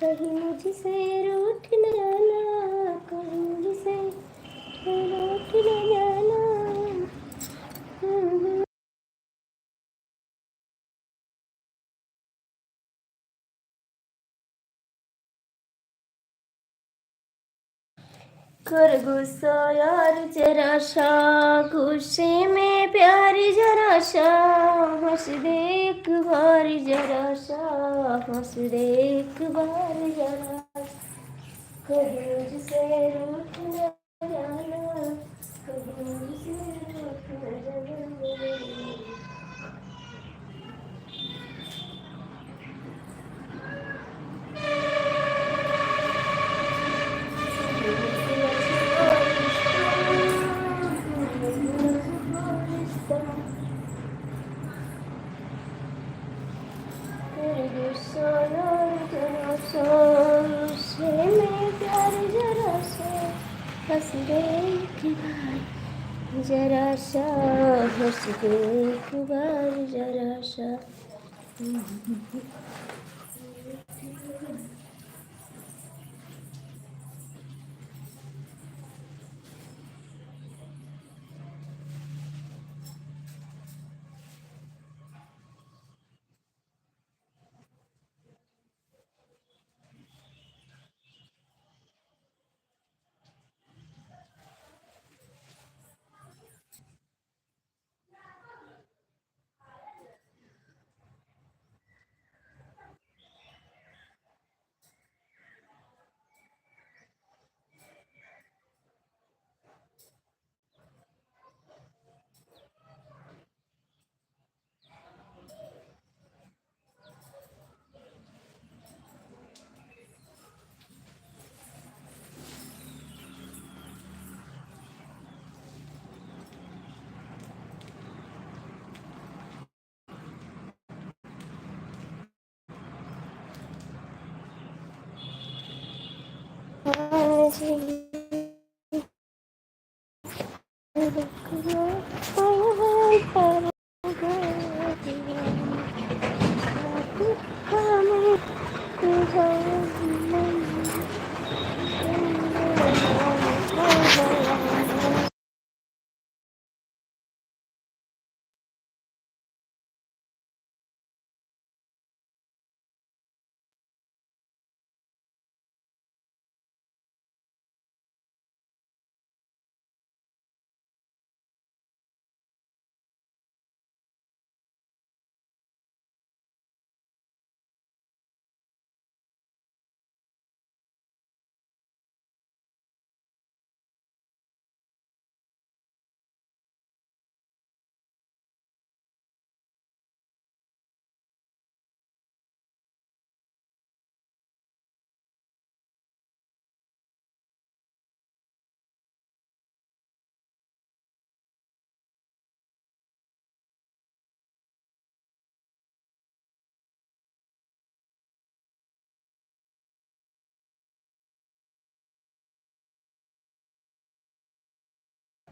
कहीं मुझसे रूठ न जाना, कहीं मुझसे रूठ न जाना। कर गुस्सा यार जरा सा, गुस्से में प्यार जरा सा, हंस दे एक बार जरा सा, हंस दे एक बार जरा सा। कहीं मुझसे रूठ न जाना, कहीं मुझसे रूठ न जाना। जरा सा हंस दे एक बार जरा सा।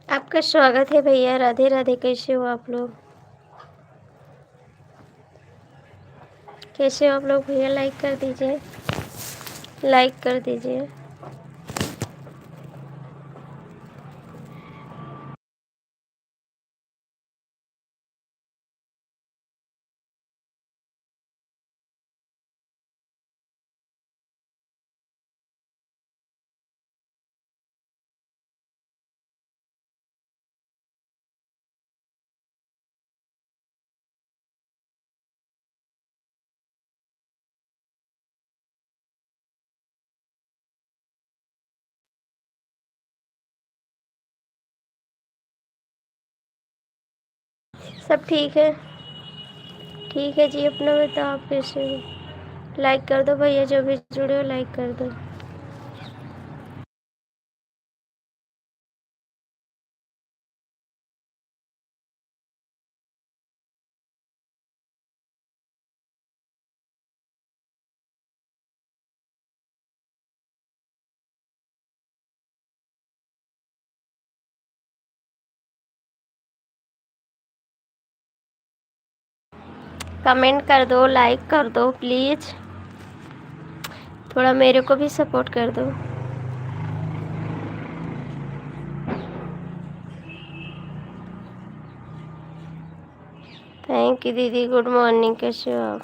आपका स्वागत है भैया। राधे राधे। कैसे हो आप लोग? कैसे हो आप लोग भैया? लाइक कर दीजिए, लाइक कर दीजिए। सब ठीक है? ठीक है जी। अपना बताओ, आप कैसे हो? लाइक कर दो भैया, जो भी जुड़े हो लाइक कर दो। कमेंट कर दो, लाइक कर दो प्लीज़। थोड़ा मेरे को भी सपोर्ट कर दो। थैंक यू दीदी, गुड मॉर्निंग, कैसे हो आप?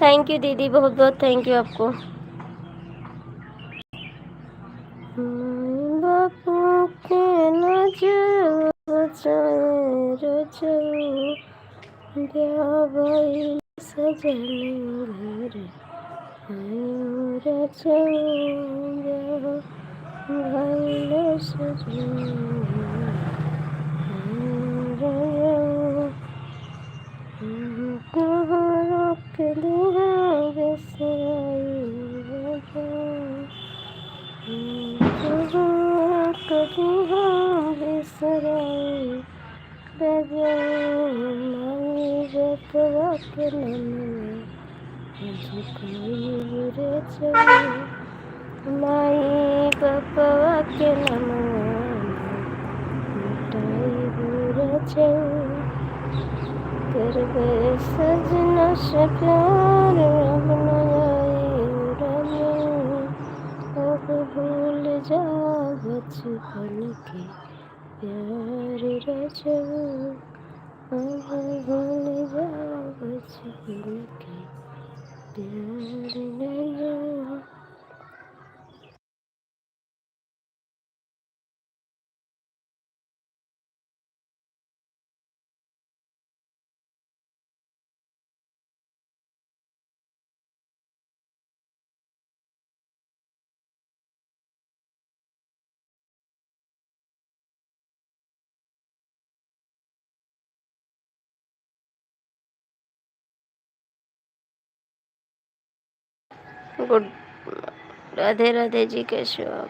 थैंक यू दीदी, बहुत बहुत थैंक यू आपको। बापू के नजर बचाए रचो, ब्याह सजन घर आयो रचो, ब्याह सजन आयो रोक दिया बेसराई रचो, कभी हम बिसराई रजो, माई बपवा के नमवा झुकाई रजो, माई बपवा के नमवा मिटाई रजो, कर गए सजना से प्यार अब न आए रजो, अब भूल जा बचपन के प्यार रजो, अब भूल जा बचपन के प्यार रजो। गुड, राधे राधे जी, कैसे हो आप?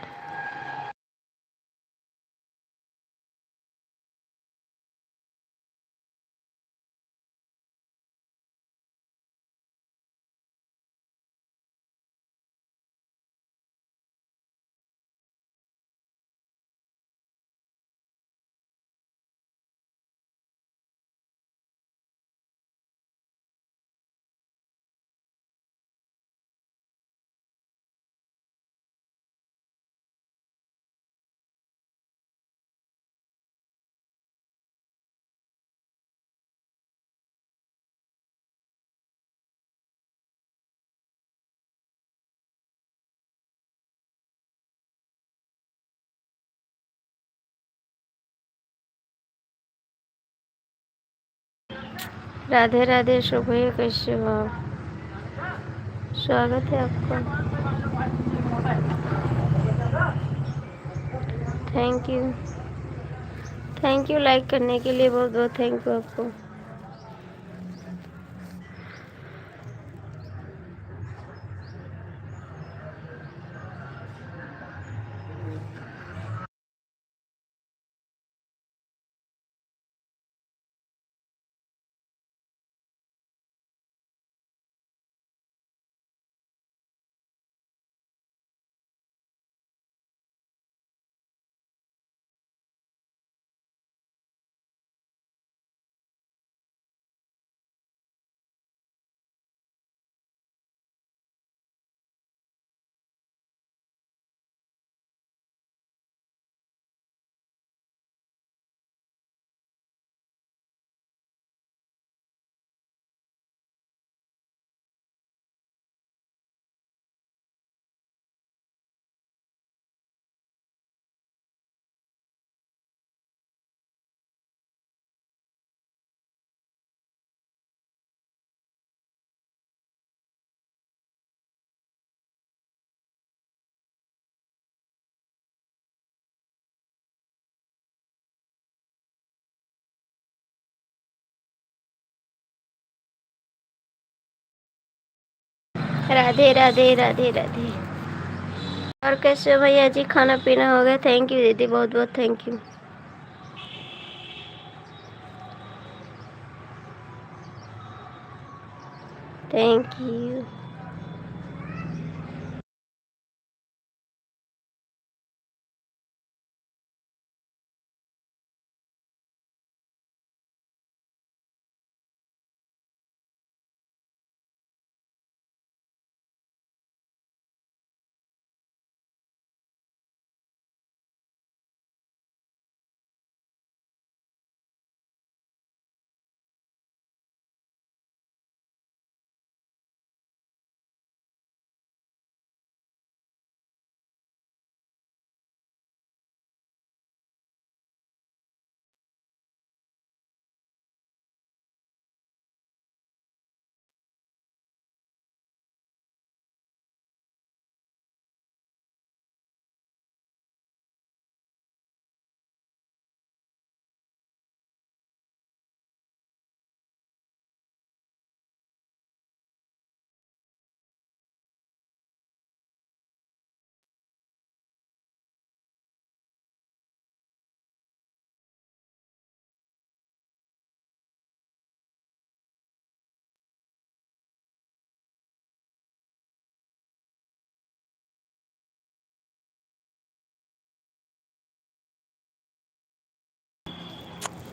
राधे राधे शुभ, कैसे हो आप? स्वागत है आपका। Thank you, thank you like करने के लिए, बहुत बहुत थैंक यू आपको। राधे राधे राधे राधे। और कैसे हो भैया जी, खाना पीना हो गया? थैंक यू दीदी, बहुत बहुत thank you. Thank you.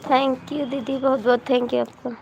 Thank you दीदी, बहुत बहुत थैंक यू आपका।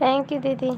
थैंक यू दीदी।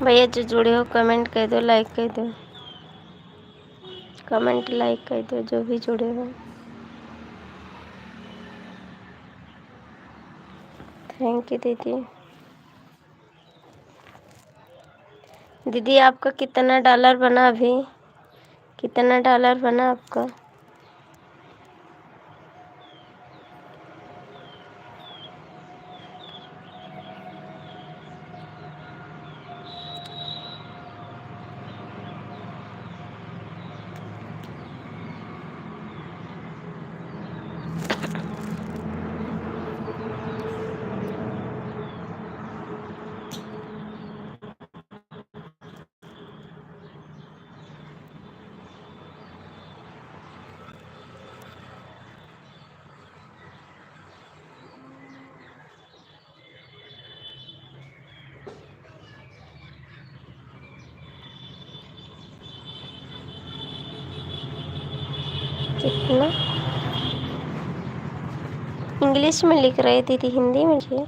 भैया जो जुड़े हो कमेंट कर दो, लाइक कर दो, कमेंट लाइक कर दो जो भी जुड़े हो। थैंक यू दीदी। दीदी आपका कितना डॉलर बना अभी? कितना डॉलर बना आपका? कितना? इंग्लिश में लिख रहे दीदी, हिंदी में लिखिए।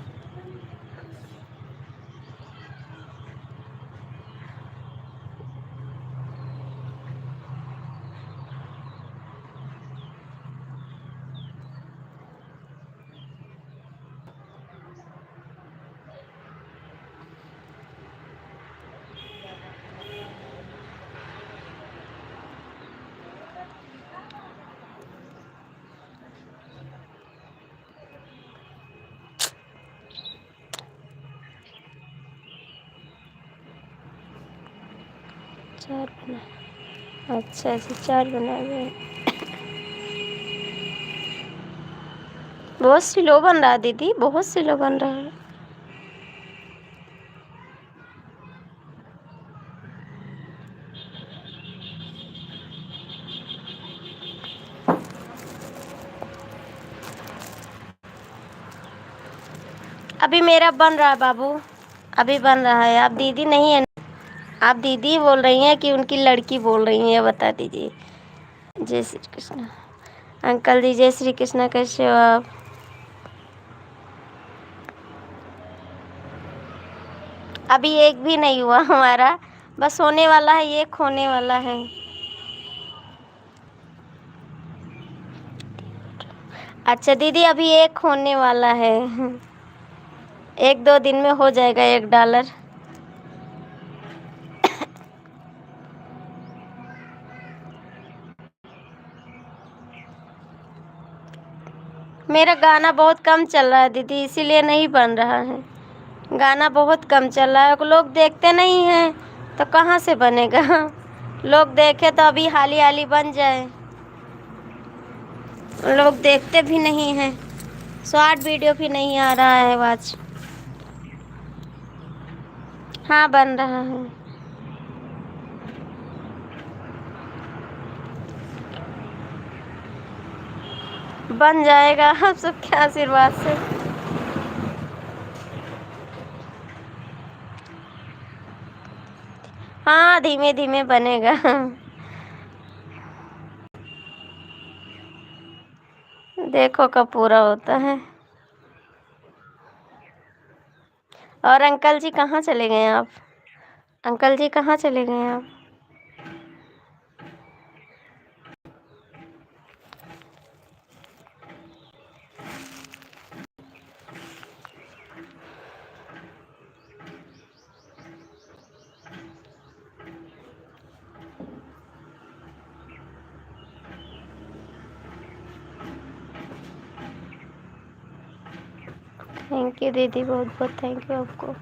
चार बना, अच्छा जी 4 बना गए। बहुत स्लो बन रहा दीदी, बहुत स्लो बन रहा है। अभी मेरा बन रहा है बाबू, अभी बन रहा है। आप दीदी नहीं है, आप दीदी बोल रही हैं कि उनकी लड़की बोल रही हैं, बता दीजिए। जय श्री कृष्ण अंकल जी, जय श्री कृष्ण, कैसे हो आप? अभी एक भी नहीं हुआ हमारा, बस होने वाला है, एक होने वाला है। अच्छा दीदी अभी एक होने वाला है, 1-2 दिन में हो जाएगा $1। मेरा गाना बहुत कम चल रहा है दीदी, इसीलिए नहीं बन रहा है। गाना बहुत कम चल रहा है, लोग देखते नहीं हैं तो कहाँ से बनेगा। लोग देखे तो अभी हाली हाली बन जाए, लोग देखते भी नहीं हैं। शॉर्ट वीडियो भी नहीं आ रहा है वाच। हाँ बन रहा है, बन जाएगा आप सबके आशीर्वाद से। हाँ धीमे धीमे बनेगा। देखो कब पूरा होता है। और अंकल जी कहाँ चले गए आप? अंकल जी कहाँ चले गए आप? थैंक यू दीदी, बहुत बहुत थैंक यू आपको।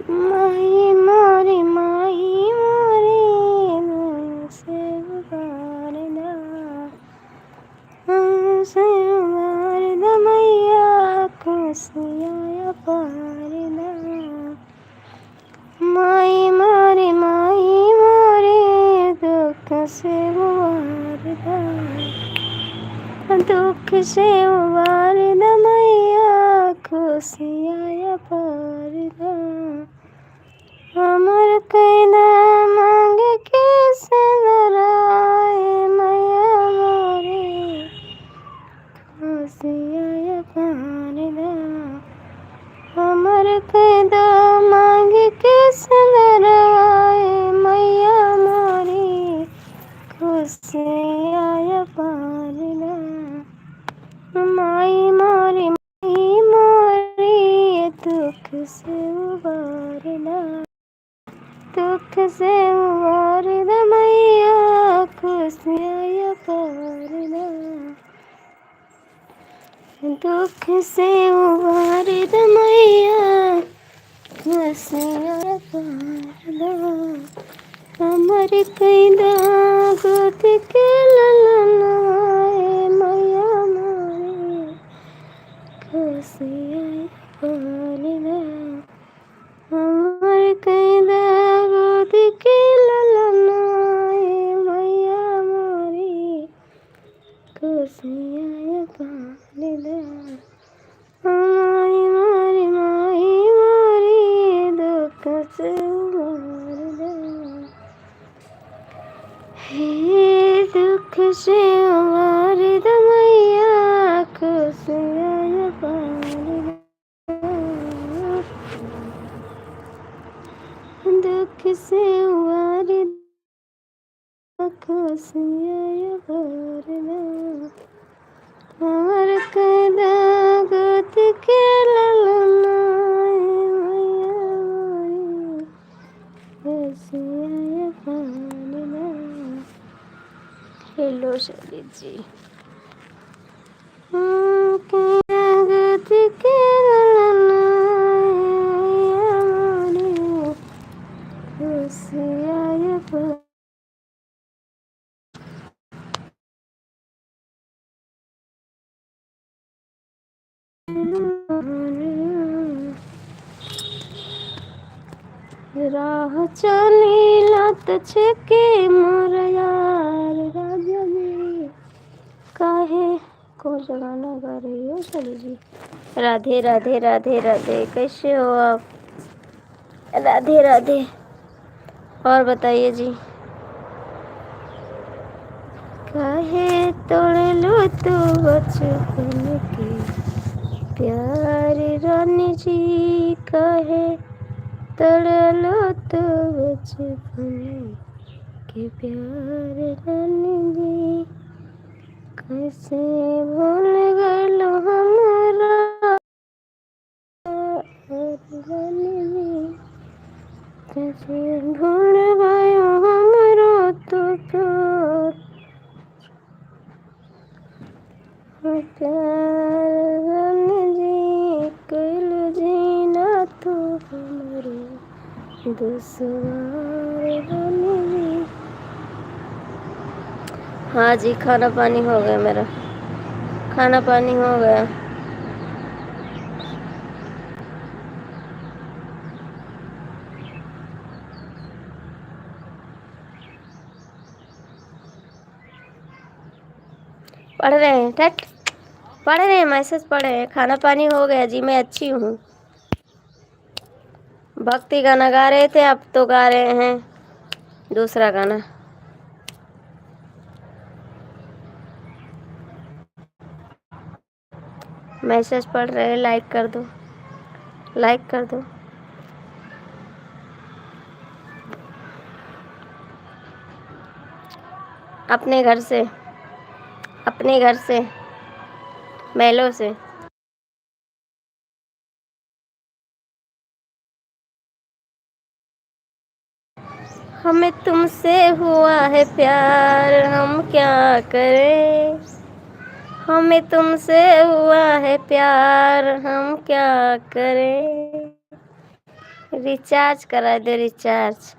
माही मोरी माही मोरी से उबारदा से उबारदा मैया खुशियाँ पारदा माही मोरी दुख से उबारदा दुख से उबारदा मैया खुशियाँ पारदा हमर कैदा मांग के सदराए मैया मोरे खुशियाँ पारदा हमर कैदा मांग के सदराए मैया मोरे खुशियाँ पारदा माई मोरी दुख से उबारदा दुख से उबारदा मैया खुशियाँ पारदा दुख से उबारदा मैया खुशियाँ पारदा हमर कैदा गोद के ललनाए मैया मोरे खुशियाँ पारदा हमर कैदा गोद के ललनाए मैया मोरे खुशियाँ पारदा माही मोरी दुख से उबारदा हे दुख से उबारदा मैया खुशियाँ पारदा दुख से उबारदा खुशियाँ पारदा हमर कैदा गोद के ललनाए मैया मोरे खुशियाँ पारदा हेलो शैली जी कैदा गोद के ललनाए मैया मोरे खुशियाँ पारदा राह चलीला त छके मोर यार राजा जी काहे कौन सा गाना गा रही हो शैली जी राधे राधे राधे राधे कैसे हो आप राधे राधे और बताइए जी काहे तोड़ लो तो बचपन के प्यार रानी जी काहे तोड़ लो तो बचपन के प्यार रानी जी कैसे भूल गलो हमारा रानी जी कैसे भूल गयो हमारो तो प्यार रानी जी कल जीना तो हमारे दुश्वार रानी जी हाँ जी खाना पानी हो गया मेरा खाना पानी हो गया पढ़ रहे हैं ठट पढ़ रहे हैं मैसेज पढ़ रहे हैं खाना पानी हो गया जी मैं अच्छी हूँ भक्ति गाना गा रहे थे अब तो गा रहे हैं दूसरा गाना मैसेज पढ़ रहे हैं लाइक कर दो अपने घर से मेलों से हमें तुमसे हुआ है प्यार हम क्या करें हमें तुमसे हुआ है प्यार हम क्या करें रिचार्ज करा दे रिचार्ज।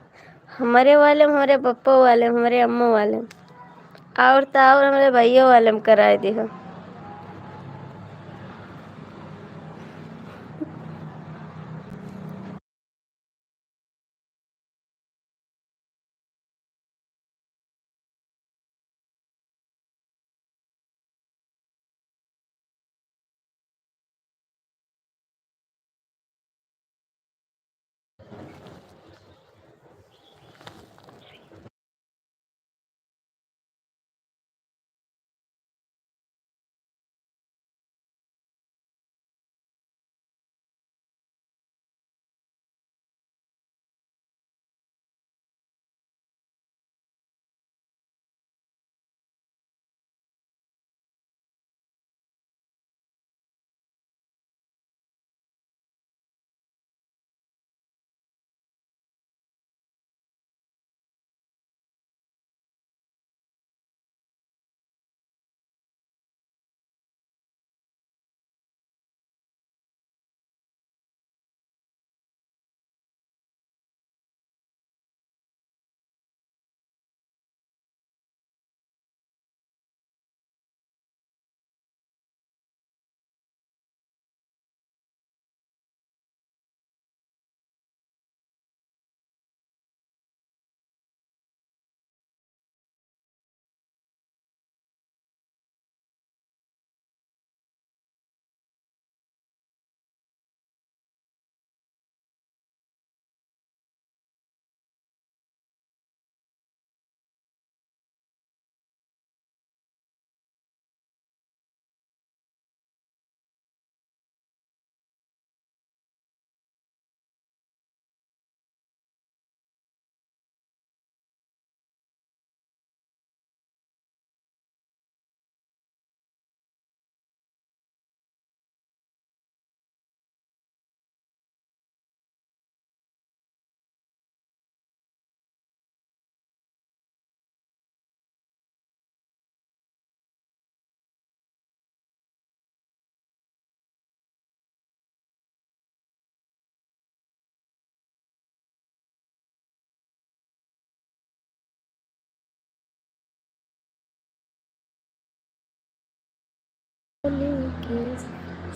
हमारे वाले में, हमारे पप्पा वाले में, हमारे अम्मा वाले में, और तो और हमारे भैया वाले में करा दे हो।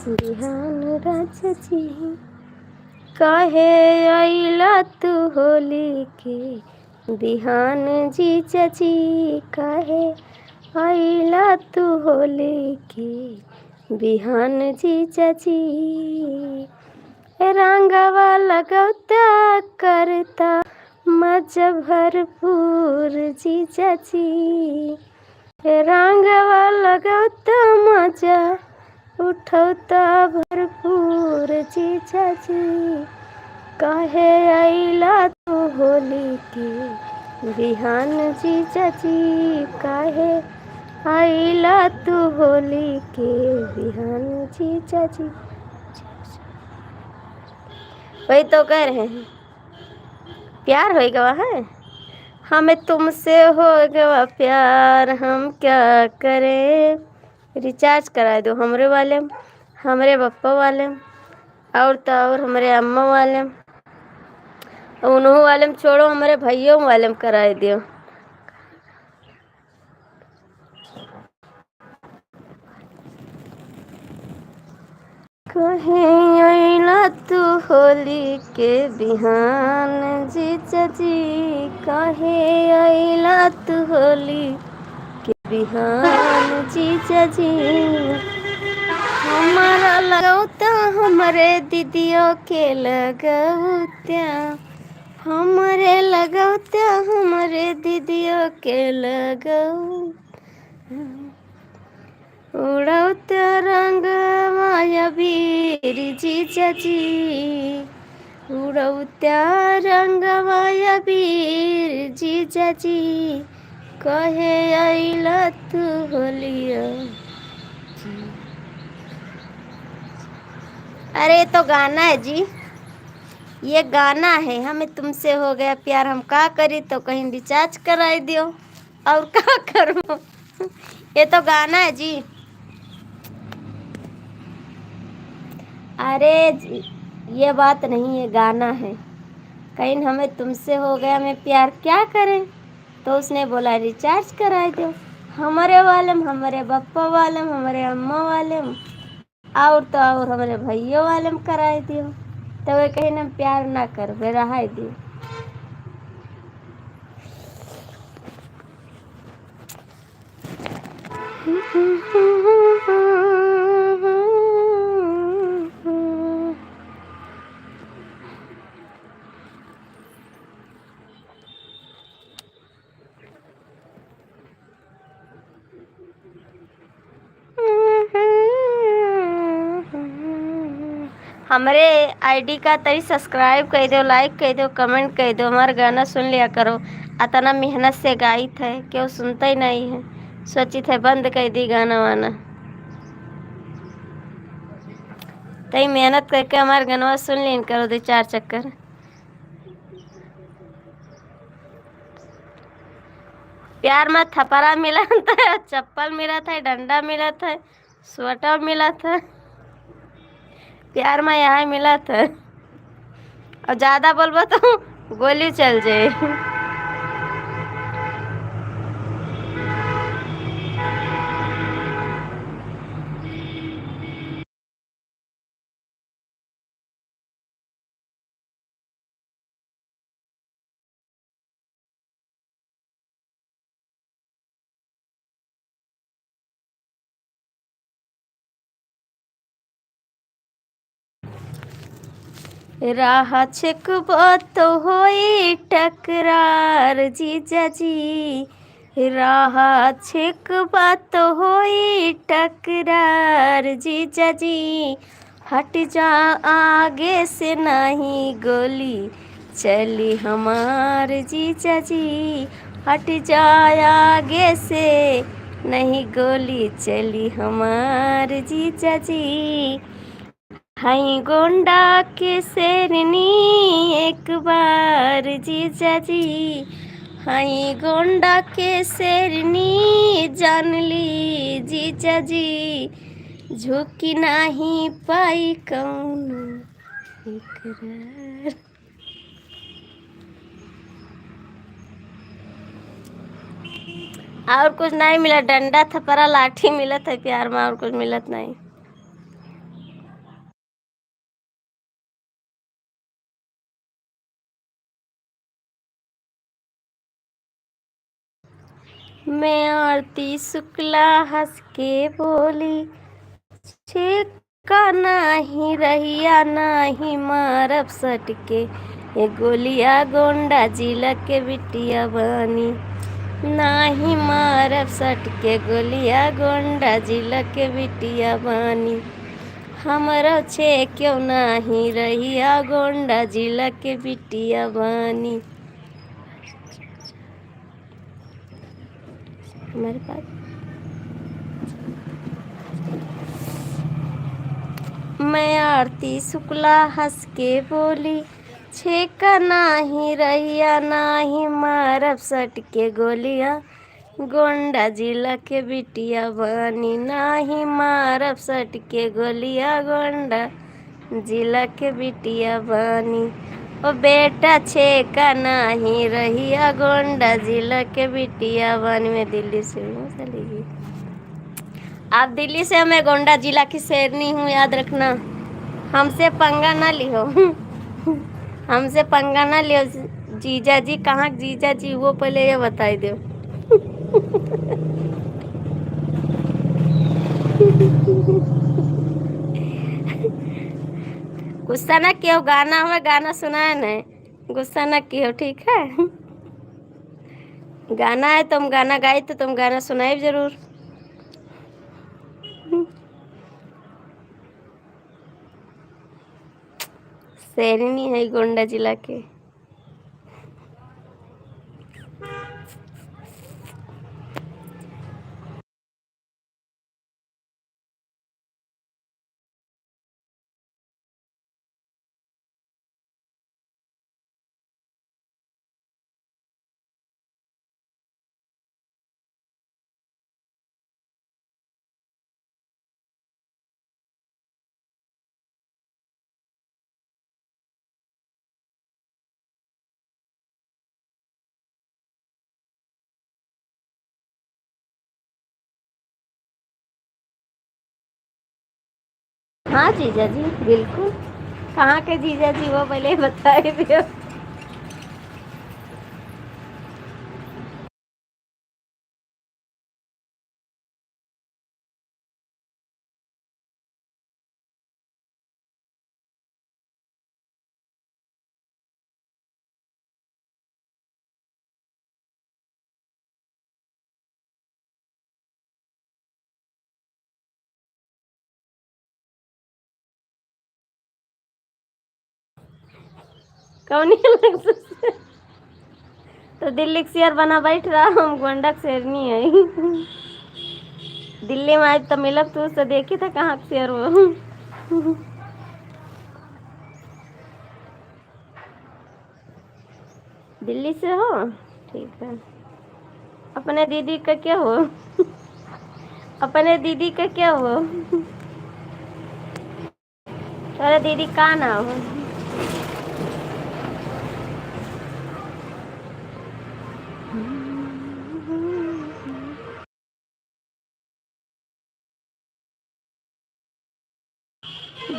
बिहान राजा जी काहे आइला तू होली के बिहान जी चाची काहे आइला तू होली के बिहान जी चाची रंगवा लगौता करता मजा भरपूर जी चाची रंगवा लगौता मजा उठौता भरपूर जी चाची काहे आइला तू होली के बिहान जी चाची काहे आइला तू होली के बिहान जी चाची। वही तो कह रहे हैं, प्यार हो गया है हमें तुमसे, हो गया प्यार हम क्या करें। रिचार्ज करा दो हमरे वाले में, हमारे पप्पा वाले में, और तो और हमारे अम्मा वाले में, उन्हों वाले में छोड़ो हमारे भैयों वाले में करा दियो। कहीं आइला तू होली के बिहान जी चाची कहीं आइला तू होली के बिहान जी चाची हमारा लगौता हमारे दीदियों के लगौता हमारे लगौता हमारे दीदियों के लगौ उड़ौता रंग माया वीर जी चाची उड़ौता रंग माया वीर जी चाची कहे आइला तू होलिया। अरे तो गाना है जी, ये गाना है हमें तुमसे हो गया प्यार हम का करी, तो कहीं रिचार्ज कराई दियो और का करूँ। ये तो गाना है जी। अरे जी ये बात नहीं, ये गाना है। कहीं हमें तुमसे हो गया मैं प्यार क्या करें, तो उसने बोला रिचार्ज कराए दो। हमारे वालम, हमारे पप्पा वालम, हमारे अम्मा वालम, और तो और हमारे भैया वालम कराए दियो। तो वे कहीं हम प्यार ना कर वे रहा दियो। हमारे आईडी का तरी सब्सक्राइब कर दो, लाइक कर दो, कमेंट कर दो, हमारा गाना सुन लिया करो। इतना मेहनत से गाई थे क्यों सुनते ही नहीं है। सोची थे बंद कर दी गाना वाना, तई मेहनत करके हमारे गाना सुन लेन करो दो चार चक्कर। प्यार में थपड़ा मिला था, चप्पल मिला था, डंडा मिला था, स्वेटर मिला था। प्यार में यहाँ मिला था। और ज्यादा बोलबो तो गोली चल जाए। राह छेकबो तो होई टकरार जीजा जी, राह छेकबो तो होई टकरार जीजा जी। हट जा आगे से नहीं गोली चली हमार जीजा जी, हट जा आगे से नहीं गोली चली हमार जीजा जी। हाई गोंडा के शेरनी एक बार जीजा जी, हाई गोंडा के शेरनी जान ली जीजा जी। झुकी नहीं पाई कौन इकरार। और कुछ नहीं मिला, डंडा थपरा लाठी मिलत है प्यार में, और कुछ मिलत नहीं। मैं आरती शुक्ला हंस के बोली, छेका नाही रहिया नाही मारब सटके, ये गोलिया गोंडा जिला के बिटिया बानी। नाही मारब सटके गोलिया गोंडा जिला के बिटिया बानी। हमरो छे क्यों नाही रहिया गोंडा जिला के बिटिया बानी। हमारे पास मैं आरती शुक्ला हंस के बोली, छेका नाही रहिया नाही मारब सट के गोलियां गोंडा जिला के बिटिया बानी। नाही मारब सट के गोलियां गोंडा जिला के बिटिया बानी। ओ बेटा छेका नाही रहिया गोंडा जिला के बिटिया बानी। मैं दिल्ली से हूँ, चली गई। आप दिल्ली से, मैं गोंडा जिला की शेरनी हूँ, याद रखना। हमसे पंगा ना लियो। हमसे पंगा ना लियो। जीजा जी कहाँ जीजा जी, वो पहले ये बताई दो। गुस्सा ना कियो, गाना हमें गाना सुनाए नहीं, गुस्सा ना कियो ठीक है। गाना है, तुम गाना गाई तो तुम गाना सुनाए जरूर। शेरनी है गोंडा जिला के। हाँ जीजा जी बिल्कुल। कहाँ के जीजा जी वो पहले बताए थे। कौन अलग से? तो दिल्ली के शेर बना बैठ रहा, हम गोंडा के शेर नहीं है। दिल्ली में आज तो मिलब तो उससे देखी था कहाँ के शेर वो। दिल्ली से हो? ठीक है। अपने दीदी का क्या हो? अपने दीदी का क्या हो? अरे दीदी का ना हो?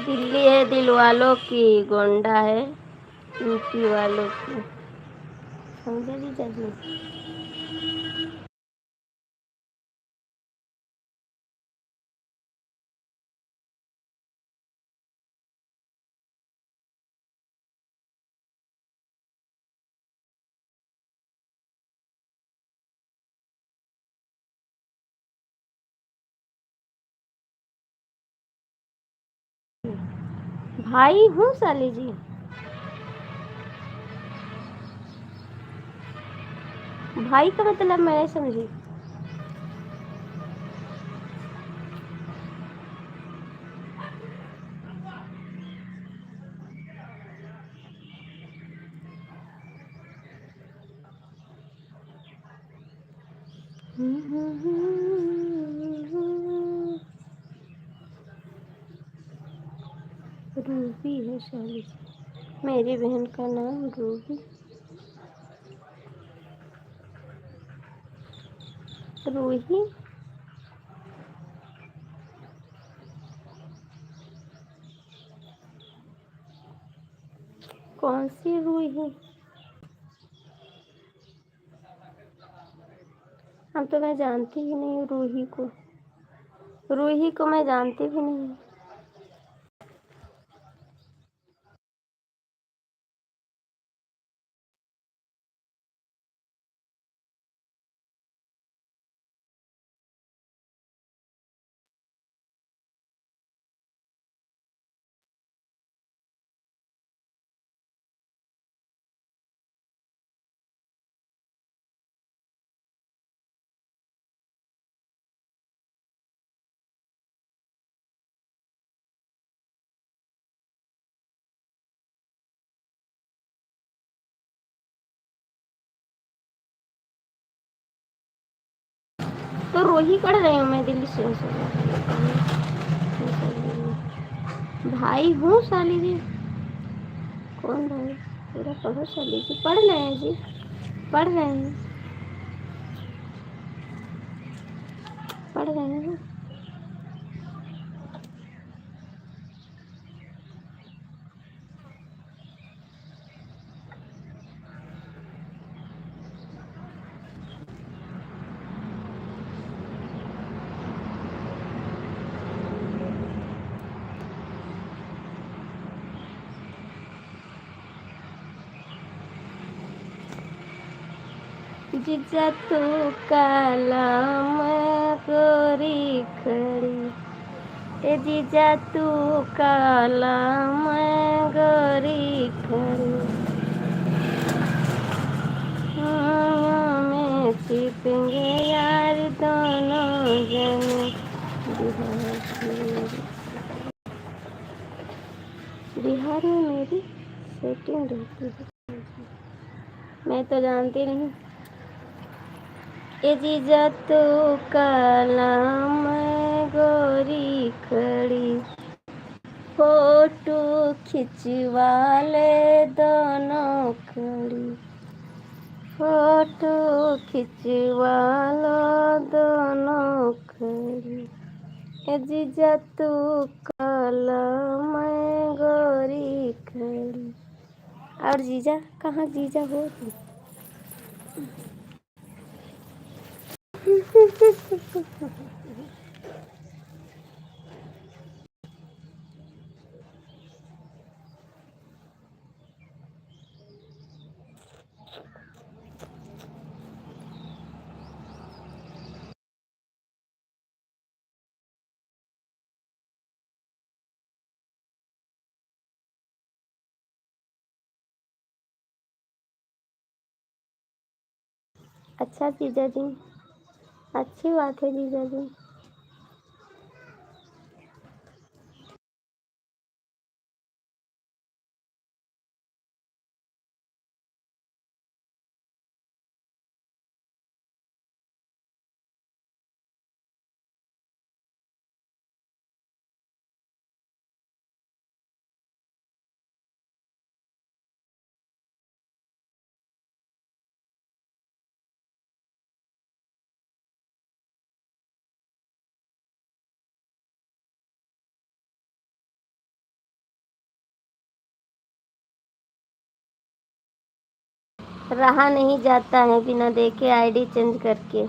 दिल्ली है दिल वालों की, गोंडा है यूपी वालों की। समझे जीजा जी? भाई हूँ साली जी। भाई का मतलब मैं नहीं समझी। रूबी है साली जी, मेरी बहन का नाम रूबी। रूही? कौन सी रूही? हम तो मैं जानती ही नहीं रूही को। रूही को मैं जानती भी नहीं। तो रूही पढ़ रही हूँ मैं दिल्ली से। भाई हूँ साली जी। कौन भाई? पूरा पढ़ो साली जी, पढ़ रहे हैं जी, पढ़ रहे हैं, पढ़ रहे हैं। जीजा तू काला मैं गोरी खड़ी, ए जीजा तू काला मैं गोरी खड़ी, में छिपेंगे यार दोनों जने। बिहार में मेरी सेटिंग रहती है, मैं तो जानती नहीं। ए जीजा तू काला मैं गोरी खड़ी, फोटो खिंचवा ले दोनों खड़ी, फोटो खिंचवा लो दोनों खड़ी। ए जीजा तू काला मैं गोरी खड़ी। और जीजा कहाँ, जीजा हो तुम? अच्छा जीजा जी, अच्छी बात है जीजा जी। रहा नहीं जाता है बिना देखे आईडी चेंज करके।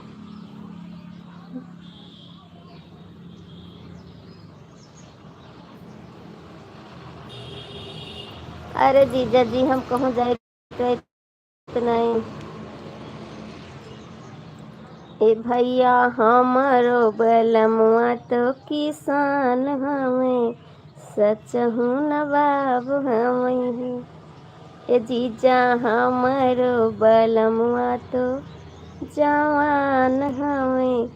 अरे जीजा जी हम कहूँ जाए तो इतना ही। ए भैया हमारो बलमुआ तो किसान हमें, सच हूँ नवाब हमें। ए जीजा हमारो बलमुआ तो जवान हमें,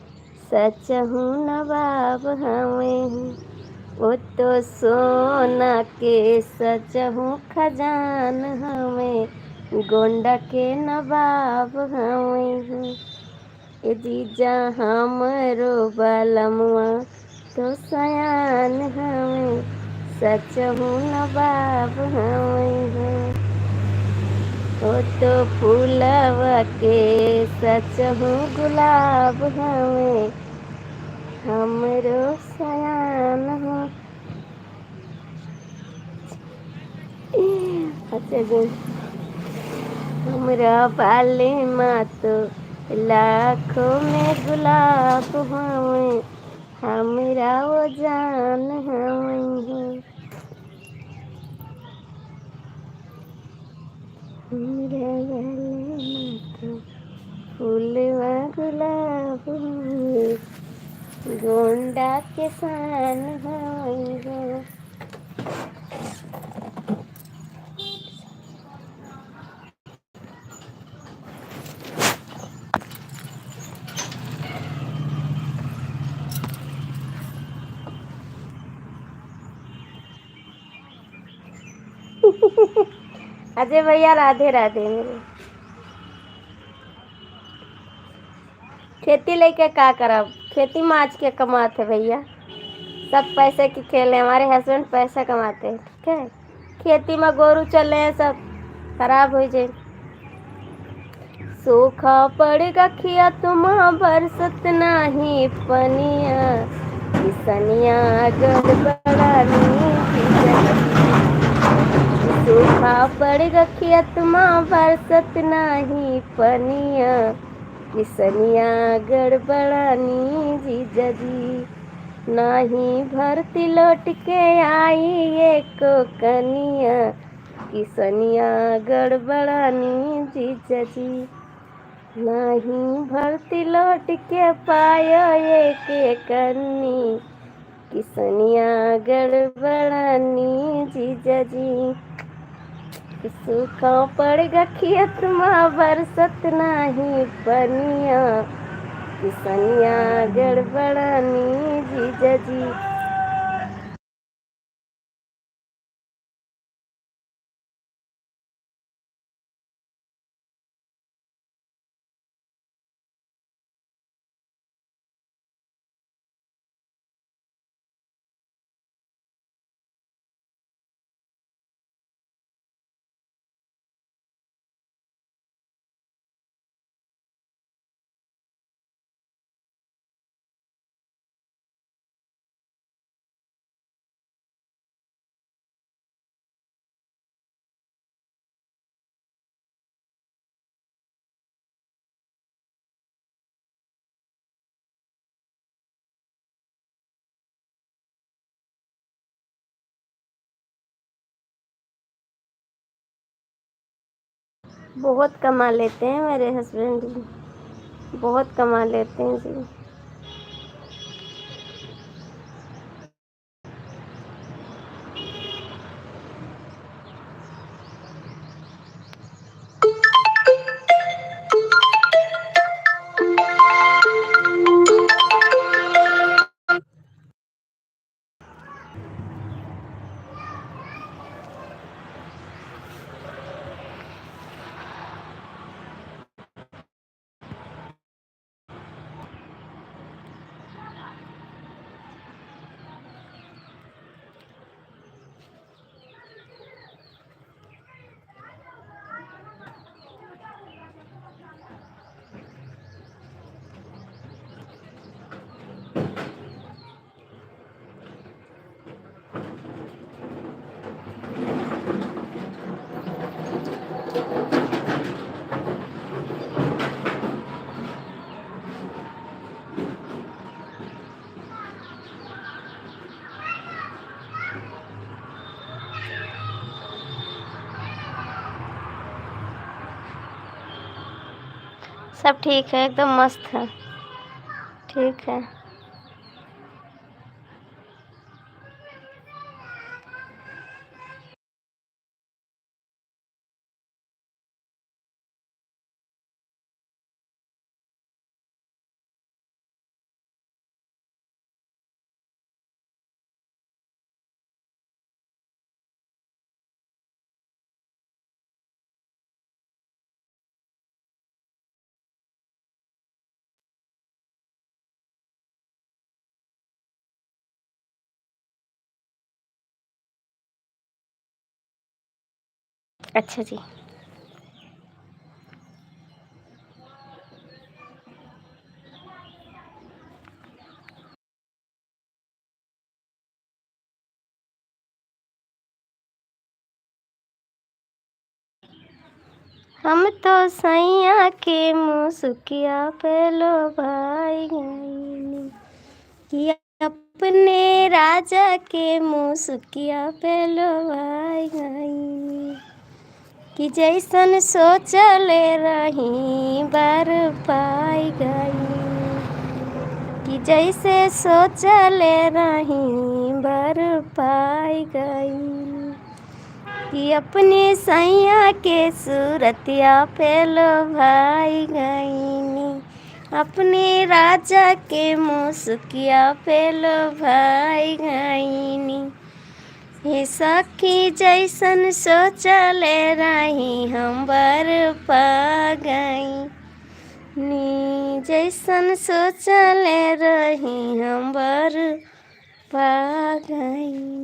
सच हूँ नवाब हमें। वो तो सोना के सच हूँ खजान हमें, गोंडा के नवाब हमें। ए जीजा हमरो बलमुआ तो सयान हमें, सच हूँ नवाब हमें। वो तो फूलवा के सच हूँ गुलाब हमें, हमरो सयान हो। अच्छा जी, हमरा बाले माँ तो लाखों में गुलाब हमें, हमरा वो जान हमें। हमरा बाले माँ तो फूलवा गुलाब हमें, गोंडा के सान हमें। अजय भैया राधे राधे। मेरे खेती लेके का करब, खेती में आज के कमाते भैया, सब पैसे की खेल है। हमारे हस्बैंड पैसा कमाते हैं, ठीक है। खेती में गोरू चले हैं सब खराब हो जाए। सूखा पड़ेगा खिया तुम बरसत नहीं पनिया, किसनिया गड़बड़ानी सूखा पड़ेगा खिया तुम बरसत नहीं पनिया, किसनिया गड़बड़ानी जीजा जी। नहीं भरती लौट के आई एक कनिया, किसनिया गड़बड़ानी जीजा जी। नहीं भरती लौट के पायो एक कन्नी, किसनिया गड़बड़ानी जीजा जी। सूखा पड़ेगा खेत में बरसत नहीं पनिया, किसनिया गड़बड़ानी जीजा जी। बहुत कमा लेते हैं मेरे हस्बैंड जी, बहुत कमा लेते हैं जी। सब ठीक है, एकदम मस्त है। ठीक है। अच्छा जी। हम तो सैया के मुसुकिया पे लो भाई गईनी, कि अपने राजा के मुसुकिया पे लो भाई गईनी, कि जैसन सोचले रही बर पाई गई, कि जैसे सोचले रही बर पाई गई, कि अपने सैया के सूरतिया पे लो भाई गईनी, अपने राजा के मुसुकिया पे लो भाई गईनी, हे सखी जैसन सोचले रही हम बर पा गई नी, जैसन सोचले रही हम बर पा गई।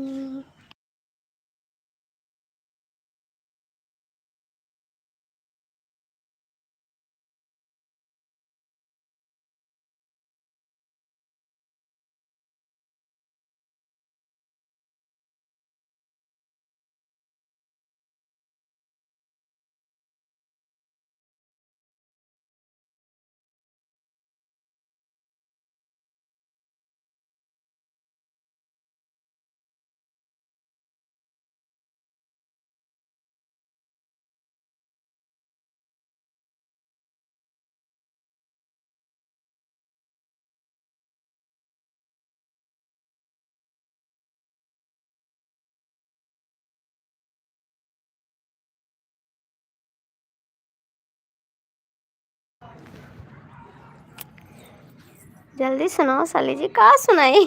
जल्दी सुनाओ साली जी, का सुनाई?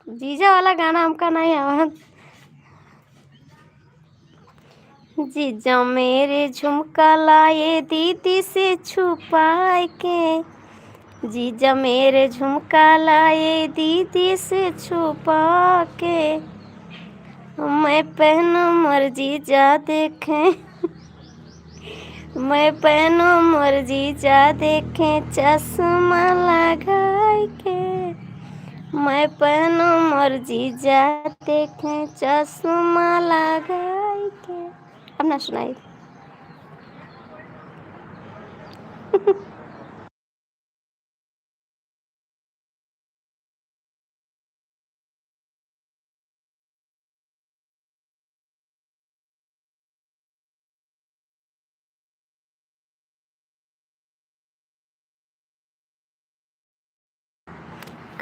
जीजा वाला गाना हमका नहीं आवा। जीजा मेरे झुमका लाए दीदी से छुपाए के, जीजा मेरे झुमका लाए दीदी से छुपा के, मैं पहनूं मर्जी जा देखें, मैं पहनूं मर्जी जा देखें चश्मा लगाए के, मैं पहनूं मर्जी जा देखें चश्मा लगाए के। अब ना सुनाई।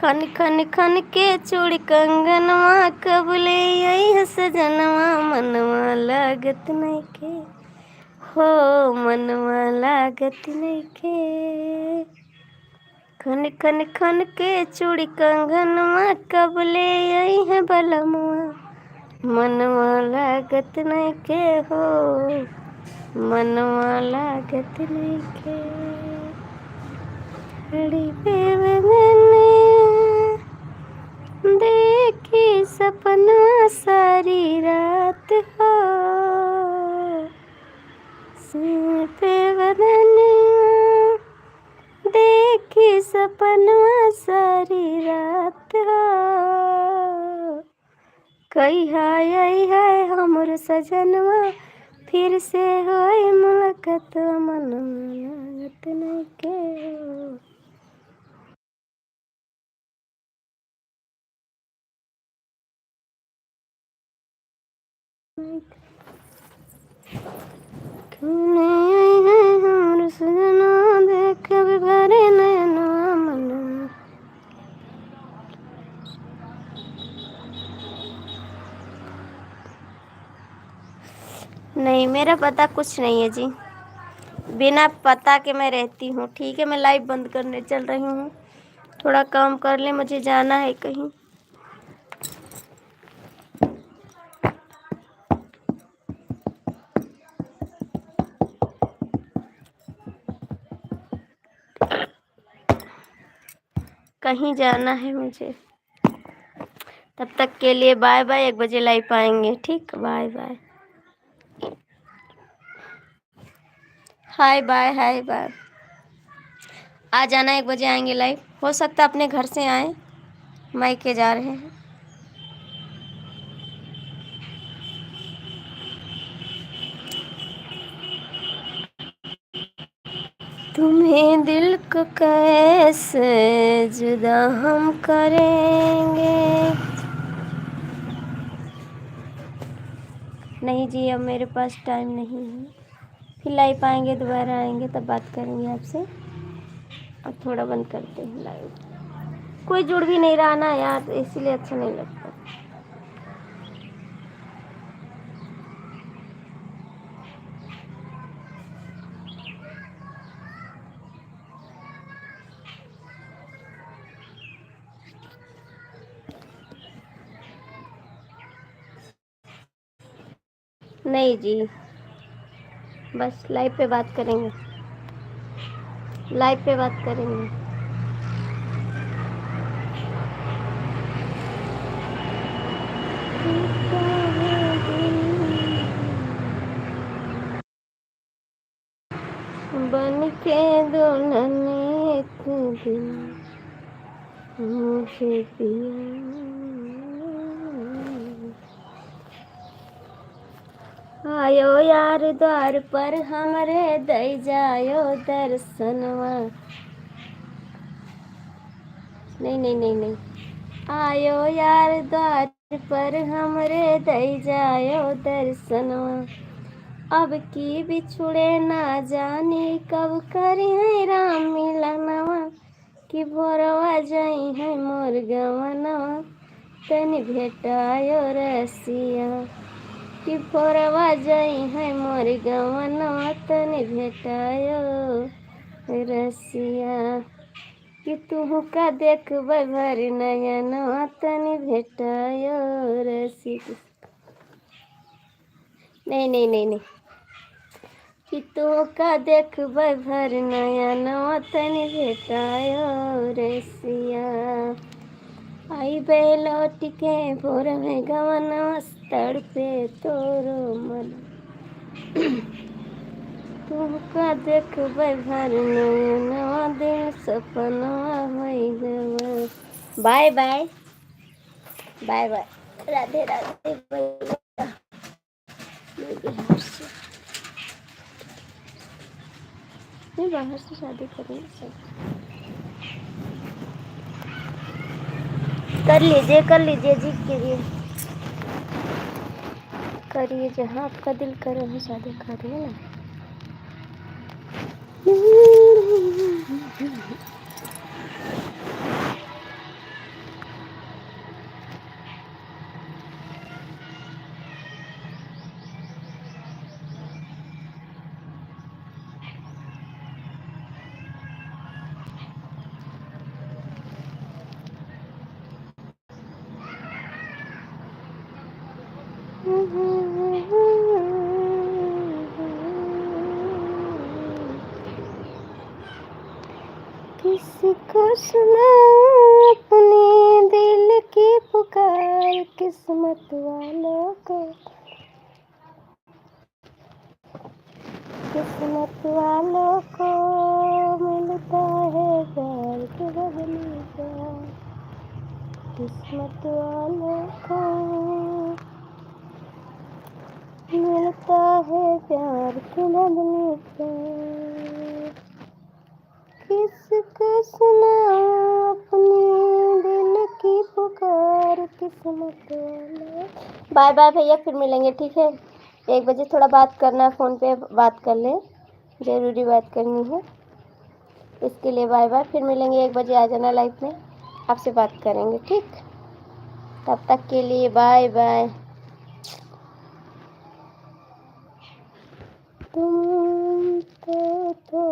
खन खन खन के चूड़ी कंगनवा कबले यही सजनवा मनवा लागत नहीं के हो मनवा लागत नहीं के खन खन खन के चूड़ी कंगनवा कबले यही है बलमुआ मनवा लागत नहीं के हो मनवा लागत नहीं के खड़ी बेवजन देखी सपना सारी रात हो बेवजन देखी सपना सारी रात हो कही है हमर सजनवा फिर से होई मुलाकात मन लागत नहीं के हो नहीं मेरा पता कुछ नहीं है जी बिना पता के मैं रहती हूँ ठीक है मैं लाइव बंद करने चल रही हूँ थोड़ा काम कर ले मुझे जाना है कहीं कहीं जाना है मुझे तब तक के लिए बाय बाय 1 बजे लाइव आएंगे ठीक बाय बाय हाय बाय आ जाना 1 बजे आएंगे लाइव हो सकता है अपने घर से आए मायके जा रहे हैं तुम्हें दिल को कैसे जुदा हम करेंगे नहीं जी अब मेरे पास टाइम नहीं है फिर लाइव आएंगे दोबारा आएंगे तब बात करेंगे आपसे अब थोड़ा बंद करते हैं लाइव कोई जुड़ भी नहीं रहा ना यार इसीलिए अच्छा नहीं लगता नहीं जी बस लाइव पे बात करेंगे लाइव पे बात करेंगे बन के दुल्हन एक दिन मुझे पिया आयो यार द्वार पर हमरे दई जायो दर्शनवा नहीं आयो यार द्वार पर हमरे दई जायो दर्शनवा अब की बिछुड़े ना जानी कब करी है राम मिलनवा कि भोरवा जाई है मोर गवनवा तनि भेटायो रसिया कि भोरवा जाई है मोर गवनवा तनि भेटायो रसिया कि तू का देखबै भर नयनवा तनि भेटायो रसिया नहीं कि तू का देखबै भर नयनवा तनि भेटायो रसिया आई बे लौट के भोर में गवनवा तड़पे तोरो मन तू का देखबै भर नयनवा दिन सपनवा होई जब बाय बाय राधे राधे भैया मैं बाहर से शादी करेंगे सब कर लीजिए जी करिए करिए जहाँ आपका दिल करे वहाँ शादी करिए ना किसको सुनाऊं अपने दिल की पुकार, किस्मत वालों को, किस्मत वालों को मिलता है प्यार के बदले प्यार, किस्मत वालों को मिलता है प्यार के बदले प्यार। किसको सुनाऊं अपने दिल की पुकार, किस्मत वालों। बाय बाय भैया, फिर मिलेंगे ठीक है। 1 बजे थोड़ा बात करना, फ़ोन पे बात कर ले, ज़रूरी बात करनी है। इसके लिए बाय बाय, फिर मिलेंगे 1 बजे, आ जाना लाइफ में, आपसे बात करेंगे ठीक। तब तक के लिए बाय बाय।